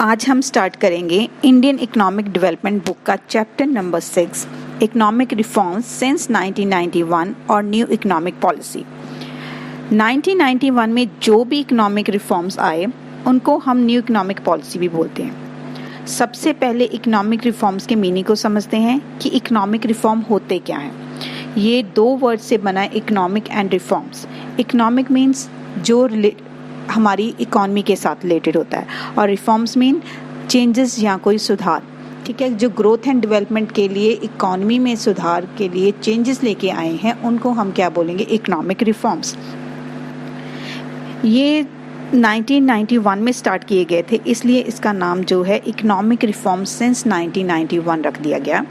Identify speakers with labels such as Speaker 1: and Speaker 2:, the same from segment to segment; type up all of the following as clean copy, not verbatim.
Speaker 1: आज हम स्टार्ट करेंगे इंडियन इकोनॉमिक डेवलपमेंट बुक का chapter number 6 economic reforms since 1991 और न्यू इकोनॉमिक पॉलिसी। 1991 में जो भी इकोनॉमिक रिफॉर्म्स आए उनको हम न्यू इकोनॉमिक पॉलिसी भी बोलते हैं। सबसे पहले इकोनॉमिक रिफॉर्म्स के मीनिंग को समझते हैं कि इकोनॉमिक रिफॉर्म होते क्या हैं। ये दो वर्ड से बना है, economic and reforms. Economic means जो हमारी इकॉनमी के साथ रिलेटेड होता है और रिफॉर्म्स मीन चेंजेस या कोई सुधार। ठीक है, जो ग्रोथ एंड डेवलपमेंट के लिए इकॉनमी में सुधार के लिए चेंजेस लेके आए हैं उनको हम क्या बोलेंगे, इकोनॉमिक रिफॉर्म्स। ये 1991 में स्टार्ट किए गए थे, इसलिए इसका नाम जो है इकोनॉमिक रिफॉर्म सिंस 1991 रख दिया गया।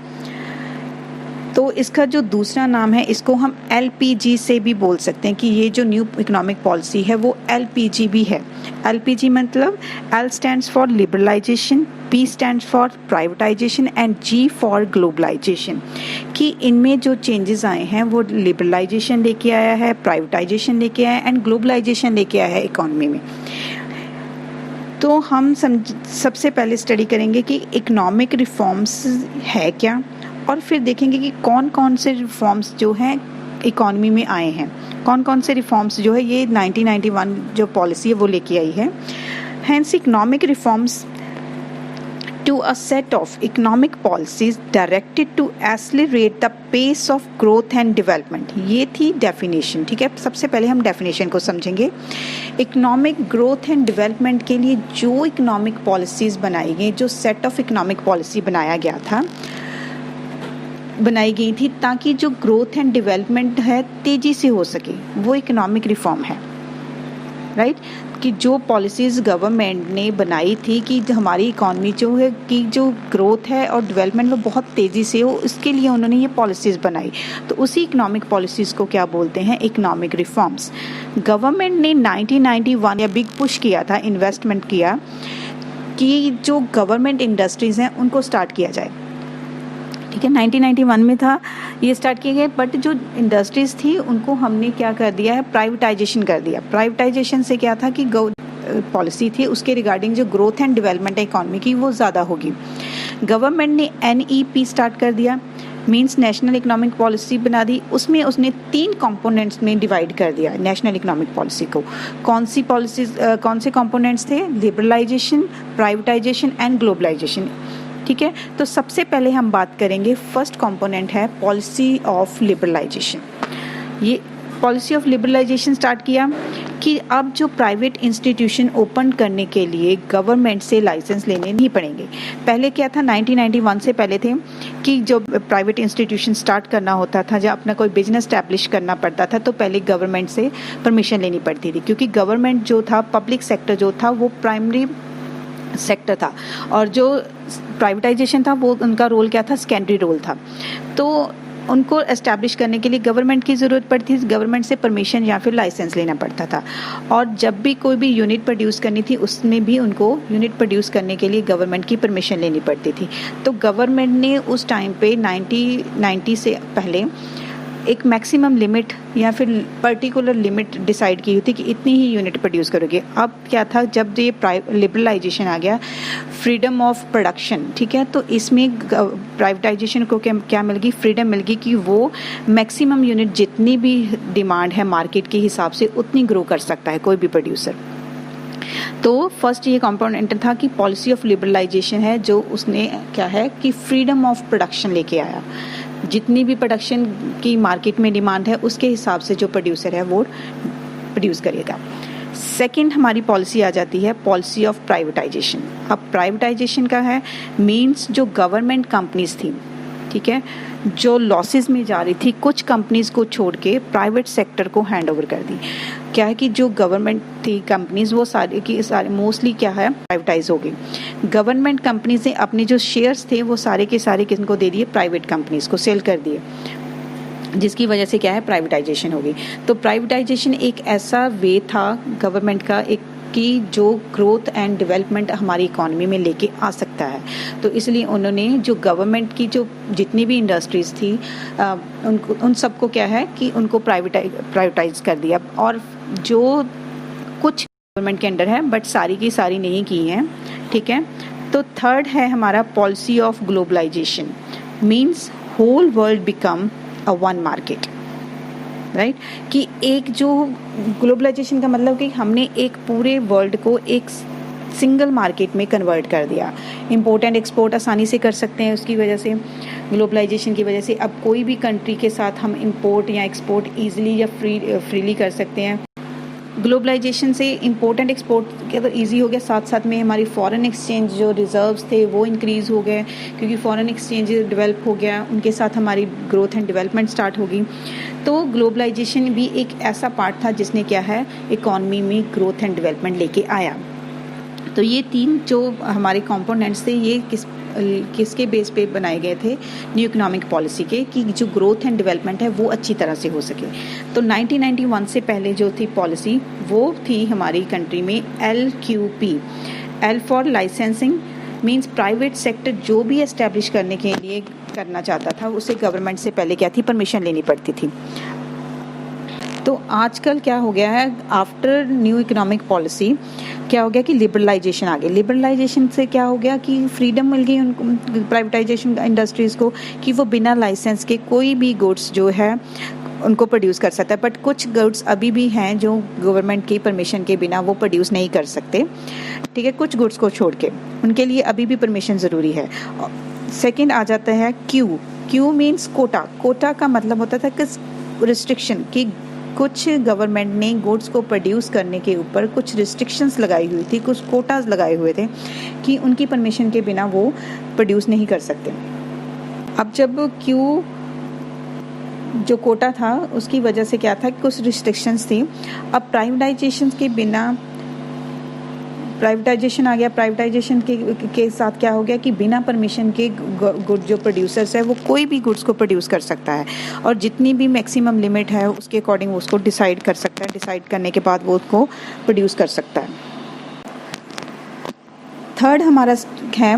Speaker 1: तो इसका जो दूसरा नाम है इसको हम LPG से भी बोल सकते हैं कि ये जो न्यू इकोनॉमिक पॉलिसी है वो LPG भी है। LPG मतलब L stands for liberalisation, P stands for privatisation and G for globalisation. कि इनमें जो चेंजेस आए हैं वो लिबरलाइजेशन लेके आया है, प्राइवेटाइजेशन लेके आया है एंड ग्लोबलाइजेशन लेके आया है इकोनॉमी में। तो हम सबसे पहले स्टडी करेंगे कि इकोनॉमिक रिफॉर्म्स है क्या, और फिर देखेंगे कि कौन कौन से रिफॉर्म्स जो हैं इकॉनमी में आए हैं, कौन कौन से रिफॉर्म्स जो है ये 1991 जो पॉलिसी है वो लेके आई है। Hence economic reforms to a set of economic policies directed to accelerate the pace of growth and development। ये थी डेफिनेशन। ठीक है, सबसे पहले हम डेफिनेशन को समझेंगे। इकोनॉमिक ग्रोथ एंड डेवलपमेंट के लिए जो इकोनॉमिक पॉलिसीज बनाई गई, जो सेट ऑफ इकोनॉमिक पॉलिसी बनाई गई थी ताकि जो ग्रोथ एंड डेवलपमेंट है तेजी से हो सके, वो इकोनॉमिक रिफॉर्म है। राइट कि जो पॉलिसीज गवर्नमेंट ने बनाई थी कि हमारी इकॉनमी जो है कि जो ग्रोथ है और डेवलपमेंट वो बहुत तेज़ी से हो, इसके लिए उन्होंने ये पॉलिसीज़ बनाई। तो उसी इकोनॉमिक पॉलिसीज़ को क्या बोलते हैं, इकोनॉमिक रिफॉर्म्स। गवर्नमेंट ने 1991 या बिग पुश किया था, इन्वेस्टमेंट किया कि जो गवर्नमेंट इंडस्ट्रीज़ हैं उनको स्टार्ट किया जाए। ठीक है, 1991 में था ये स्टार्ट किए गए, बट जो इंडस्ट्रीज थी उनको हमने क्या कर दिया है, प्राइवेटाइजेशन कर दिया। प्राइवेटाइजेशन से क्या था कि पॉलिसी थी उसके रिगार्डिंग जो ग्रोथ एंड डेवलपमेंट है इकॉनमी की वो ज़्यादा होगी। गवर्नमेंट ने NEP स्टार्ट कर दिया, मीन्स नेशनल इकोनॉमिक पॉलिसी बना दी। उसमें उसने 3 कंपोनेंट्स में डिवाइड कर दिया नेशनल इकोनॉमिक पॉलिसी को। कौन से कंपोनेंट्स थे, लिबरलाइजेशन, प्राइवेटाइजेशन एंड ग्लोबलाइजेशन। ठीक है, तो सबसे पहले हम बात करेंगे, फर्स्ट कंपोनेंट है पॉलिसी ऑफ लिबरलाइजेशन। ये पॉलिसी ऑफ लिबरलाइजेशन स्टार्ट किया कि अब जो प्राइवेट इंस्टीट्यूशन ओपन करने के लिए गवर्नमेंट से लाइसेंस लेने नहीं पड़ेंगे। पहले क्या था, 1991 से पहले थे कि जो प्राइवेट इंस्टीट्यूशन स्टार्ट करना होता था, जब अपना कोई बिजनेस स्टैब्लिश करना पड़ता था तो पहले गवर्नमेंट से परमिशन लेनी पड़ती थी, क्योंकि गवर्नमेंट जो था, पब्लिक सेक्टर जो था वो प्राइमरी सेक्टर था और जो प्राइवेटाइजेशन था वो उनका रोल क्या था, सेकेंडरी रोल था। तो उनको एस्टैब्लिश करने के लिए गवर्नमेंट की ज़रूरत पड़ती थी, गवर्नमेंट से परमिशन या फिर लाइसेंस लेना पड़ता था। और जब भी कोई भी यूनिट प्रोड्यूस करनी थी उसमें भी उनको यूनिट प्रोड्यूस करने के लिए गवर्नमेंट की परमिशन लेनी पड़ती थी। तो गवर्नमेंट ने उस टाइम पे 1990 से पहले एक मैक्सिमम लिमिट या फिर पर्टिकुलर लिमिट डिसाइड की हुई थी कि इतनी ही यूनिट प्रोड्यूस करोगे। अब क्या था, जब ये लिबरलाइजेशन आ गया, फ्रीडम ऑफ प्रोडक्शन, ठीक है, तो इसमें प्राइवेटाइजेशन को क्या मिल गई, फ्रीडम मिल गई कि वो मैक्सिमम यूनिट जितनी भी डिमांड है मार्केट के हिसाब से उतनी ग्रो कर सकता है कोई भी प्रोड्यूसर। तो फर्स्ट ये कंपोनेंट था कि पॉलिसी ऑफ लिबरलाइजेशन है, जो उसने क्या है कि फ्रीडम ऑफ प्रोडक्शन लेके आया। जितनी भी प्रोडक्शन की मार्केट में डिमांड है उसके हिसाब से जो प्रोड्यूसर है वो प्रोड्यूस करेगा। सेकंड हमारी पॉलिसी आ जाती है पॉलिसी ऑफ प्राइवेटाइजेशन। अब प्राइवेटाइजेशन का है, मीन्स जो गवर्नमेंट कंपनीज थी, ठीक है, जो लॉसेस में जा रही थी, कुछ कंपनीज को छोड़ के प्राइवेट सेक्टर को हैंड ओवर कर दी। क्या है कि जो गवर्नमेंट थी कंपनीज वो सारे मोस्टली क्या है, प्राइवेटाइज हो गई। गवर्नमेंट कंपनीज ने अपने जो शेयर्स थे वो सारे के सारे किनको दे दिए, प्राइवेट कंपनीज को सेल कर दिए, जिसकी वजह से क्या है, प्राइवेटाइजेशन हो गई। तो प्राइवेटाइजेशन एक ऐसा वे था गवर्नमेंट का एक कि जो ग्रोथ एंड डेवलपमेंट हमारी इकॉनमी में लेके आ सकता है। तो इसलिए उन्होंने जो गवर्नमेंट की जो जितनी भी इंडस्ट्रीज़ थी उन सबको क्या है कि उनको प्राइवेटाइज कर दिया। और जो कुछ गवर्नमेंट के अंडर है बट सारी की सारी नहीं की हैं, ठीक है। तो थर्ड है हमारा policy of globalisation, means whole world become a one market, right. कि एक जो ग्लोबलाइजेशन का मतलब कि हमने एक पूरे वर्ल्ड को एक सिंगल मार्केट में कन्वर्ट कर दिया। इंपोर्ट एंड एक्सपोर्ट आसानी से कर सकते हैं उसकी वजह से, ग्लोबलाइजेशन की वजह से। अब कोई भी कंट्री के साथ हम इंपोर्ट या एक्सपोर्ट ईजिली या फ्रीली कर सकते हैं। ग्लोबलाइजेशन से इंपोर्ट एंड एक्सपोर्ट के अगर ईजी हो गया, साथ साथ में हमारी फॉरेन एक्सचेंज जो रिजर्व्स थे वो इंक्रीज़ हो गए, क्योंकि फॉरेन एक्सचेंज डेवलप हो गया, उनके साथ हमारी ग्रोथ एंड डेवलपमेंट स्टार्ट होगी। तो ग्लोबलाइजेशन भी एक ऐसा पार्ट था जिसने क्या है इकॉनमी में ग्रोथ एंड डेवलपमेंट लेके आया। तो ये तीन जो हमारे कंपोनेंट्स थे ये किसके बेस पे बनाए गए थे, न्यू इकोनॉमिक पॉलिसी के, कि जो ग्रोथ एंड डेवलपमेंट है वो अच्छी तरह से हो सके। तो 1991 से पहले जो थी पॉलिसी वो थी हमारी कंट्री में LQP, L for licensing, means private sector जो भी एस्टेब्लिश करने के लिए करना चाहता था उसे गवर्नमेंट से पहले क्या थी, परमिशन लेनी पड़ती थी। तो आजकल क्या हो गया है, आफ्टर न्यू इकोनॉमिक पॉलिसी क्या हो गया कि लिबरलाइजेशन आ गई। लिबरलाइजेशन से क्या हो गया कि फ्रीडम मिल गई उनको, प्राइवेटाइजेशन इंडस्ट्रीज़ को, कि वो बिना लाइसेंस के कोई भी गुड्स जो है उनको प्रोड्यूस कर सकता है। बट कुछ गुड्स अभी भी हैं जो गवर्नमेंट की परमिशन के बिना वो प्रोड्यूस नहीं कर सकते, ठीक है, कुछ गुड्स को छोड़ के, उनके लिए अभी भी परमिशन ज़रूरी है। सेकेंड आ जाता है क्यू मीन्स कोटा। कोटा का मतलब होता था कि रिस्ट्रिक्शन, कि कुछ गवर्नमेंट ने गुड्स को प्रोड्यूस करने के ऊपर कुछ रिस्ट्रिक्शंस लगाई हुई थी, कुछ कोटाज लगाए हुए थे कि उनकी परमिशन के बिना वो प्रोड्यूस नहीं कर सकते। अब जब क्यू जो कोटा था उसकी वजह से क्या था, कुछ रिस्ट्रिक्शंस थी। अब प्राइवेटाइजेशन के बिना प्राइवेटाइजेशन आ गया। प्राइवेटाइजेशन के साथ क्या हो गया कि बिना परमिशन के गुड जो प्रोड्यूसर्स है वो कोई भी गुड्स को प्रोड्यूस कर सकता है, और जितनी भी मैक्सिमम लिमिट है उसके अकॉर्डिंग वो उसको डिसाइड कर सकता है। डिसाइड करने के बाद वो उसको प्रोड्यूस कर सकता है। थर्ड हमारा है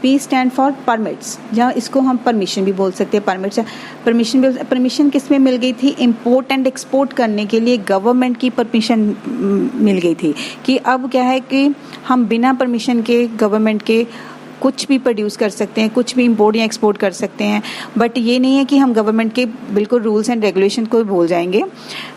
Speaker 1: पी स्टैंड फॉर परमिट्स, जहाँ इसको हम परमिशन भी बोल सकते हैं। परमिशन किस में मिल गई थी, इंपोर्ट एंड एक्सपोर्ट करने के लिए गवर्नमेंट की परमिशन मिल गई थी, कि अब क्या है कि हम बिना परमिशन के गवर्नमेंट के कुछ भी प्रोड्यूस कर सकते हैं, कुछ भी इंपोर्ट या एक्सपोर्ट कर सकते हैं। बट ये नहीं है कि हम गवर्नमेंट के बिल्कुल रूल्स एंड रेगुलेशन को भूल जाएंगे।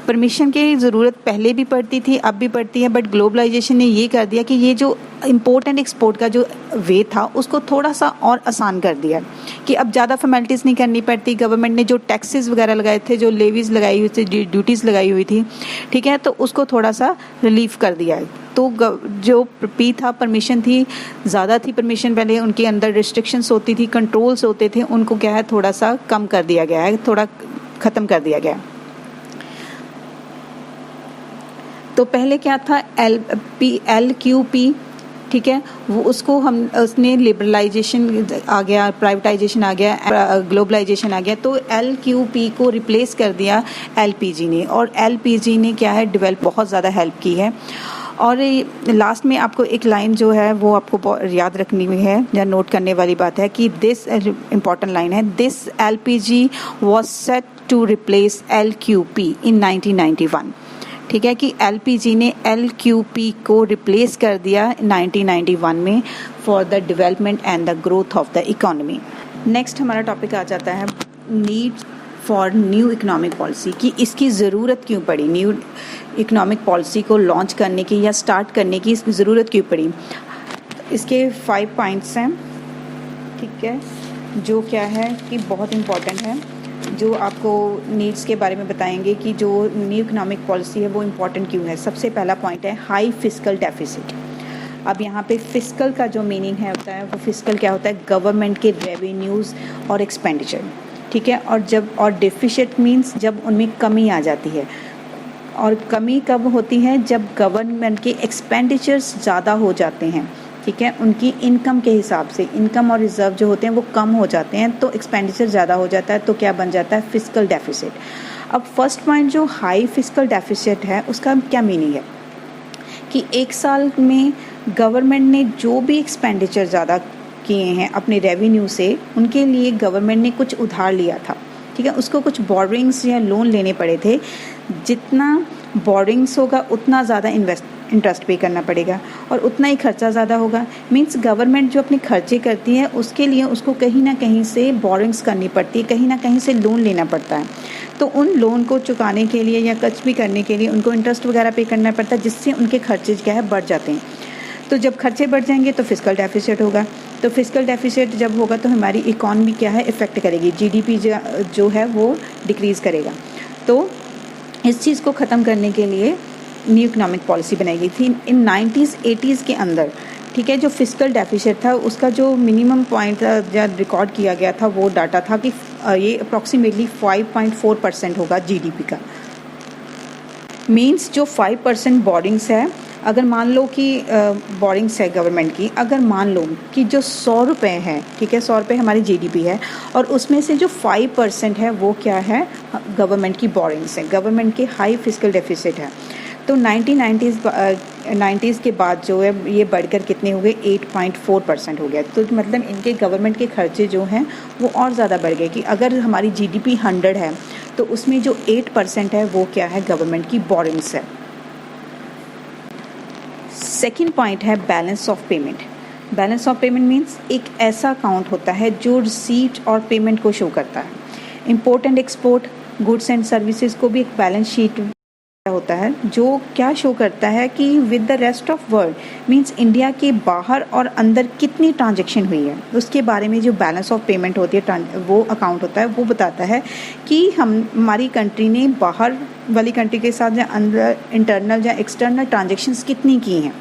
Speaker 1: परमिशन की ज़रूरत पहले भी पड़ती थी, अब भी पड़ती है, बट ग्लोबलाइजेशन ने ये कर दिया कि ये जो इंपोर्ट एंड एक्सपोर्ट का जो वे था उसको थोड़ा सा और आसान कर दिया, कि अब ज़्यादा फॉर्मेलिटीज़ नहीं करनी पड़ती। गवर्नमेंट ने जो टैक्सेस वगैरह लगाए थे, जो लेवीज लगाई हुई थी, ड्यूटीज़ लगाई हुई थी, ठीक है, तो उसको थोड़ा सा रिलीफ कर दिया है। तो जो पी था, परमिशन थी, ज़्यादा थी परमिशन पहले, उनके अंदर रिस्ट्रिक्शंस होती थी, कंट्रोल्स होते थे, उनको क्या है थोड़ा सा कम कर दिया गया है, थोड़ा ख़त्म कर दिया गया। तो पहले क्या था, LQP, ठीक है, वो उसने लिबरलाइजेशन आ गया, प्राइवेटाइजेशन आ गया, ग्लोबलाइजेशन आ गया, तो LQP को रिप्लेस कर दिया LPG ने, और LPG ने क्या है बहुत ज़्यादा हेल्प की है। और लास्ट में आपको एक लाइन जो है वो आपको याद रखनी हुई है या नोट करने वाली बात है कि दिस इम्पॉर्टेंट लाइन है, this LPG was set to replace LQP in 1991, ठीक है, कि LPG ने LQP को रिप्लेस कर दिया 1991 में for the development and the growth of the economy. Next हमारा टॉपिक आ जाता है need for new economic policy, कि इसकी ज़रूरत क्यों पड़ी, न्यू इकोनॉमिक पॉलिसी को लॉन्च करने की या स्टार्ट करने की ज़रूरत क्यों पड़ी। इसके 5 पॉइंट्स हैं, ठीक है, जो क्या है कि बहुत इम्पॉर्टेंट है, जो आपको नीड्स के बारे में बताएंगे कि जो न्यू इकोनॉमिक पॉलिसी है वो इम्पॉर्टेंट क्यों है। सबसे पहला पॉइंट है हाई फिस्कल डेफिसिट। अब यहाँ पे फिस्कल का जो मीनिंग है होता है, वो फिस्कल क्या होता है, गवर्नमेंट के रेवेन्यूज़ और एक्सपेंडिचर, ठीक है, और डेफिसिट मीन्स जब उनमें कमी आ जाती है। और कमी कब होती है, जब गवर्नमेंट के एक्सपेंडिचर्स ज़्यादा हो जाते हैं, ठीक है, उनकी इनकम के हिसाब से, इनकम और रिजर्व जो होते हैं वो कम हो जाते हैं, तो एक्सपेंडिचर ज़्यादा हो जाता है, तो क्या बन जाता है, फिस्कल डेफिसिट। अब फर्स्ट पॉइंट जो हाई फिस्कल डेफिसिट है उसका क्या मीनिंग है, कि एक साल में गवर्नमेंट ने जो भी एक्सपेंडिचर ज़्यादा किए हैं अपने रेवेन्यू से, उनके लिए गवर्नमेंट ने कुछ उधार लिया था, ठीक है, उसको कुछ बोरिंग्स या लोन लेने पड़े थे। जितना बोरिंग्स होगा उतना ज़्यादा इंटरेस्ट पे करना पड़ेगा, और उतना ही खर्चा ज़्यादा होगा। मीन्स गवर्नमेंट जो अपने खर्चे करती है उसके लिए उसको कहीं ना कहीं से बोरिंग्स करनी पड़ती है, कहीं ना कहीं से लोन लेना पड़ता है। तो उन लोन को चुकाने के लिए या कुछ भी करने के लिए उनको इंटरेस्ट वगैरह पे करना पड़ता है, जिससे उनके खर्चे क्या है बढ़ जाते हैं। तो जब खर्चे बढ़ जाएंगे तो फिस्कल डेफिसिट होगा। तो फिस्कल डेफिसिट जब होगा तो हमारी इकॉनमी क्या है इफ़ेक्ट करेगी, जीडीपी जो है वो डिक्रीज़ करेगा। तो इस चीज़ को ख़त्म करने के लिए न्यू इकोनॉमिक पॉलिसी बनाई गई थी इन 90s 80s के अंदर। ठीक है, जो फिस्कल डेफिसिट था उसका जो मिनिमम पॉइंट या रिकॉर्ड किया गया था वो डाटा था कि ये अप्रॉक्सीमेटली 5.4% होगा जीडीपी का। मीन्स जो 5% बोरिंग्स है, अगर मान लो कि बोरिंग्स है गवर्नमेंट की, अगर मान लो कि जो 100 रुपये है, ठीक है, 100 रुपये हमारी जीडीपी है और उसमें से जो 5% है वो क्या है गवर्नमेंट की बोरिंग्स है, गवर्नमेंट के हाई फिस्कल डेफिसिट है। तो 1990s के बाद जो है ये बढ़कर कितने हो गए 8.4% हो गया। तो मतलब इनके गवर्नमेंट के खर्चे जो हैं वो और ज़्यादा बढ़ गए कि अगर हमारी जीडीपी 100 है तो उसमें जो 8% है वो क्या है गवर्नमेंट की बोरिंग्स है। सेकेंड पॉइंट है balance of payment. Balance of payment means एक ऐसा अकाउंट होता है जो रिसीट और पेमेंट को शो करता है। Import and export, goods and services को भी एक बैलेंस शीट होता है जो क्या शो करता है कि with the rest of world means India के बाहर और अंदर कितनी ट्रांजैक्शन हुई है, उसके बारे में जो बैलेंस ऑफ पेमेंट होती है वो अकाउंट होता है। वो बताता है कि हमारी कंट्री ने बाहर वाली कंट्री के साथ या अंदर इंटरनल या एक्सटर्नल ट्रांजैक्शंस कितनी की हैं,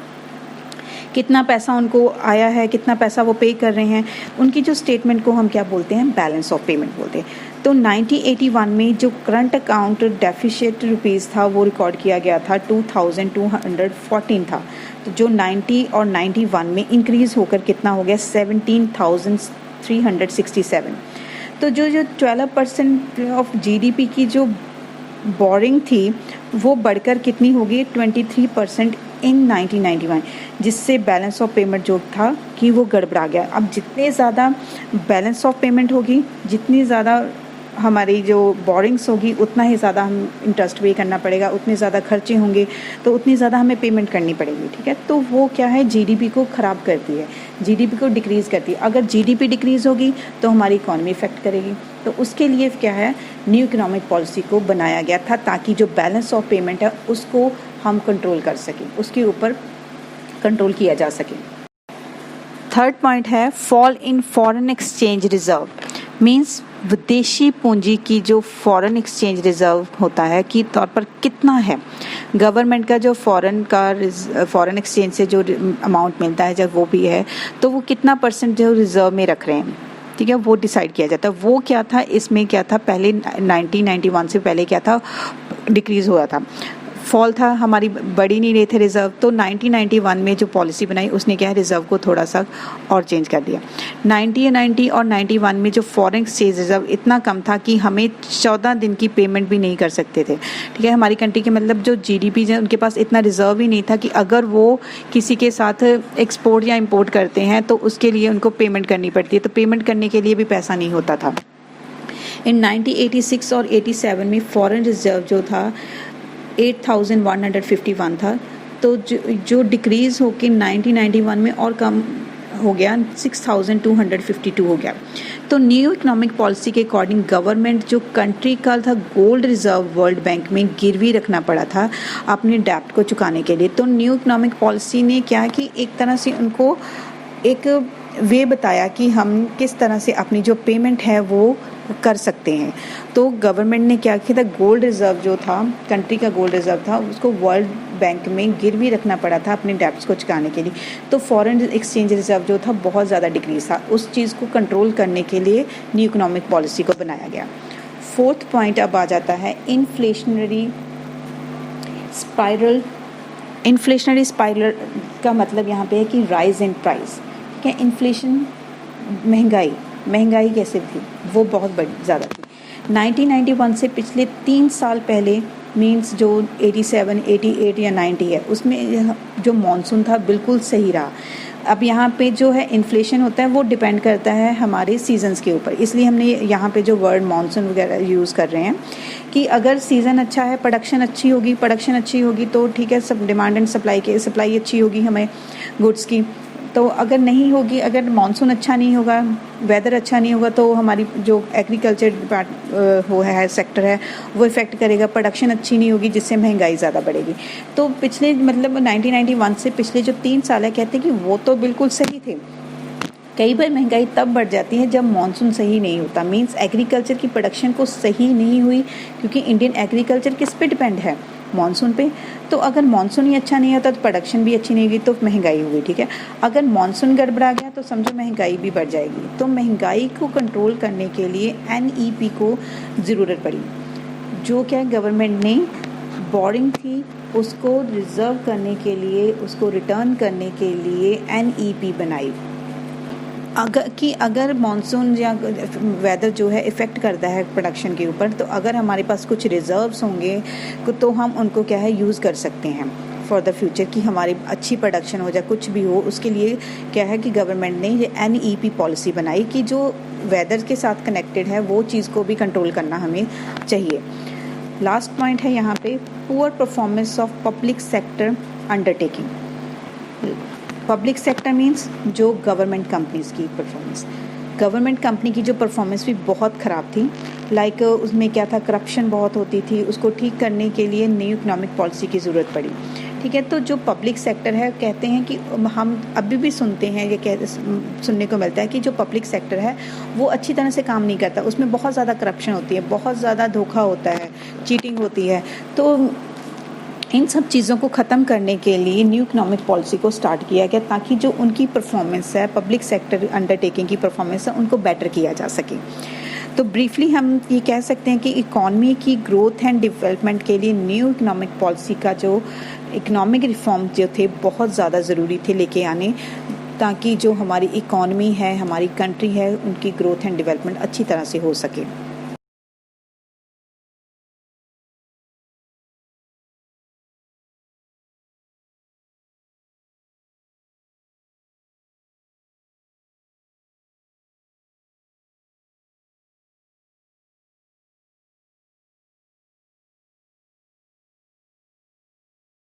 Speaker 1: कितना पैसा उनको आया है, कितना पैसा वो पे कर रहे हैं, उनकी जो स्टेटमेंट को हम क्या बोलते हैं बैलेंस ऑफ पेमेंट बोलते हैं। तो 1981 में जो करंट अकाउंट डेफिसिट रुपीज़ था वो रिकॉर्ड किया गया था 2214 था। तो जो 90 और 91 में इंक्रीज़ होकर कितना हो गया 17,367। तो जो 12% ऑफ जीडीपी की जो बोरिंग थी वो बढ़कर कितनी होगी 23% इन 1991, जिससे बैलेंस ऑफ पेमेंट जो था कि वो गड़बड़ा गया। अब जितने ज़्यादा बैलेंस ऑफ पेमेंट होगी, जितनी ज़्यादा हमारी जो बोरिंग्स होगी, उतना ही ज़्यादा हम इंटरेस्ट पे करना पड़ेगा, उतने ज़्यादा खर्चे होंगे तो उतनी ज़्यादा हमें पेमेंट करनी पड़ेगी। ठीक है, तो वो क्या है जीडीपी को ख़राब करती है, जीडीपी को डिक्रीज़ करती है। अगर जीडीपी डिक्रीज़ होगी तो हमारी इकॉनमी इफेक्ट करेगी। तो उसके लिए क्या है न्यू इकोनॉमिक पॉलिसी को बनाया गया था ताकि जो बैलेंस ऑफ पेमेंट है उसको हम कंट्रोल कर सकें, उसके ऊपर कंट्रोल किया जा सके। थर्ड पॉइंट है fall in foreign exchange reserve. Means विदेशी पूंजी की जो फॉरेन एक्सचेंज रिजर्व होता है कि तौर पर कितना है गवर्नमेंट का, जो फॉरेन एक्सचेंज से जो अमाउंट मिलता है जब वो भी है तो वो कितना परसेंट जो रिजर्व में रख रहे हैं। ठीक है, वो डिसाइड किया जाता है। वो क्या था, इसमें क्या था पहले 1991 से पहले क्या था डिक्रीज़ हुआ था, फॉल था, हमारी बढ़ी नहीं रहे थे रिज़र्व। तो 1991 में जो पॉलिसी बनाई उसने क्या है रिज़र्व को थोड़ा सा और चेंज कर दिया। 90 और 91 में जो फॉरेन एक्सचेंज रिज़र्व इतना कम था कि हमें 14 दिन की पेमेंट भी नहीं कर सकते थे। ठीक है, हमारी कंट्री के मतलब जो जीडीपी है उनके पास इतना रिज़र्व ही नहीं था कि अगर वो किसी के साथ एक्सपोर्ट या इम्पोर्ट करते हैं तो उसके लिए उनको पेमेंट करनी पड़ती है, तो पेमेंट करने के लिए भी पैसा नहीं होता था। इन 1986 और 87 में फॉरेन रिज़र्व जो था 8,151 था, तो जो डिक्रीज़ होकर 1991 में और कम हो गया 6,252 हो गया। तो न्यू इकोनॉमिक पॉलिसी के अकॉर्डिंग गवर्नमेंट जो कंट्री का था गोल्ड रिजर्व वर्ल्ड बैंक में गिरवी रखना पड़ा था अपने डेब्ट को चुकाने के लिए। तो न्यू इकोनॉमिक पॉलिसी ने क्या कि एक तरह से उनको एक वे बताया कि हम किस तरह से अपनी जो पेमेंट है वो कर सकते हैं। तो गवर्नमेंट ने क्या किया था, गोल्ड रिजर्व जो था कंट्री का गोल्ड रिजर्व था उसको वर्ल्ड बैंक में गिरवी रखना पड़ा था अपने डेब्ट्स को चुकाने के लिए। तो फॉरेन एक्सचेंज रिजर्व जो था बहुत ज़्यादा डिक्रीज था, उस चीज़ को कंट्रोल करने के लिए न्यू इकोनॉमिक पॉलिसी को बनाया गया। फोर्थ पॉइंट अब आ जाता है इन्फ्लेशनरी स्पाइरल। इन्फ्लेशनरी स्पाइरल का मतलब यहाँ पे है कि राइज इन प्राइस। क्या इन्फ्लेशन, महंगाई कैसे थी, वो बहुत बड़ी ज़्यादा थी। 1991 से पिछले 3 साल पहले मींस जो 87, 88 या 90 है उसमें जो मॉनसून था बिल्कुल सही रहा। अब यहाँ पे जो है इन्फ्लेशन होता है वो डिपेंड करता है हमारे सीजन्स के ऊपर, इसलिए हमने यहाँ पे जो वर्ड मानसून वगैरह यूज़ कर रहे हैं कि अगर सीज़न अच्छा है, प्रोडक्शन अच्छी होगी तो ठीक है, सब डिमांड एंड सप्लाई अच्छी होगी हमें गुड्स की। तो अगर नहीं होगी, अगर मानसून अच्छा नहीं होगा, वेदर अच्छा नहीं होगा, तो हमारी जो एग्रीकल्चर सेक्टर है वो इफ़ेक्ट करेगा, प्रोडक्शन अच्छी नहीं होगी जिससे महंगाई ज़्यादा बढ़ेगी। तो पिछले 1991 से पिछले जो 3 साल है, कहते हैं कि वो तो बिल्कुल सही थे। कई बार महंगाई तब बढ़ जाती है जब मानसून सही नहीं होता, मींस एग्रीकल्चर की प्रोडक्शन को सही नहीं हुई, क्योंकि इंडियन एग्रीकल्चर किस पे डिपेंड है, मानसून पे। तो अगर मानसून ही अच्छा नहीं होता तो प्रोडक्शन भी अच्छी नहीं होगी, तो महंगाई हुई, ठीक है। अगर मानसून गड़बड़ा गया तो समझो महंगाई भी बढ़ जाएगी। तो महंगाई को कंट्रोल करने के लिए NEP को ज़रूरत पड़ी, जो क्या गवर्नमेंट ने बोरिंग थी उसको रिजर्व करने के लिए, उसको रिटर्न करने के लिए NEP बनाई। अगर मानसून या वेदर जो है इफ़ेक्ट करता है प्रोडक्शन के ऊपर, तो अगर हमारे पास कुछ रिजर्व्स होंगे तो हम उनको क्या है यूज़ कर सकते हैं फॉर द फ्यूचर, कि हमारी अच्छी प्रोडक्शन हो जाए, कुछ भी हो। उसके लिए क्या है कि गवर्नमेंट ने ये NEP पॉलिसी बनाई कि जो वेदर के साथ कनेक्टेड है वो चीज़ को भी कंट्रोल करना हमें चाहिए। लास्ट पॉइंट है यहाँ पे, poor performance of public sector undertaking. Public sector means जो गवर्नमेंट कंपनीज की परफॉर्मेंस, गवर्नमेंट कंपनी की जो परफॉर्मेंस भी बहुत ख़राब थी। लाइक उसमें क्या था, करप्शन बहुत होती थी, उसको ठीक करने के लिए न्यू इकोनॉमिक पॉलिसी की ज़रूरत पड़ी, ठीक है। तो जो पब्लिक सेक्टर है, कहते हैं कि हम अभी भी सुनते हैं, ये सुनने को मिलता है कि जो पब्लिक सेक्टर है वो अच्छी तरह से काम नहीं करता, उसमें बहुत ज़्यादा करप्शन होती है, बहुत ज़्यादा धोखा होता है, चीटिंग होती है। तो इन सब चीज़ों को ख़त्म करने के लिए न्यू इकोनॉमिक पॉलिसी को स्टार्ट किया गया, ताकि जो उनकी परफॉर्मेंस है, पब्लिक सेक्टर अंडरटेकिंग की परफॉर्मेंस है, उनको बेटर किया जा सके। तो ब्रीफली हम ये कह सकते हैं कि इकॉनमी की ग्रोथ एंड डेवलपमेंट के लिए न्यू इकोनॉमिक पॉलिसी का जो इकोनॉमिक रिफॉर्म जो थे बहुत ज़्यादा ज़रूरी थे लेके आने, ताकि जो हमारी इकॉनमी है, हमारी कंट्री है, उनकी ग्रोथ एंड डेवलपमेंट अच्छी तरह से हो सके।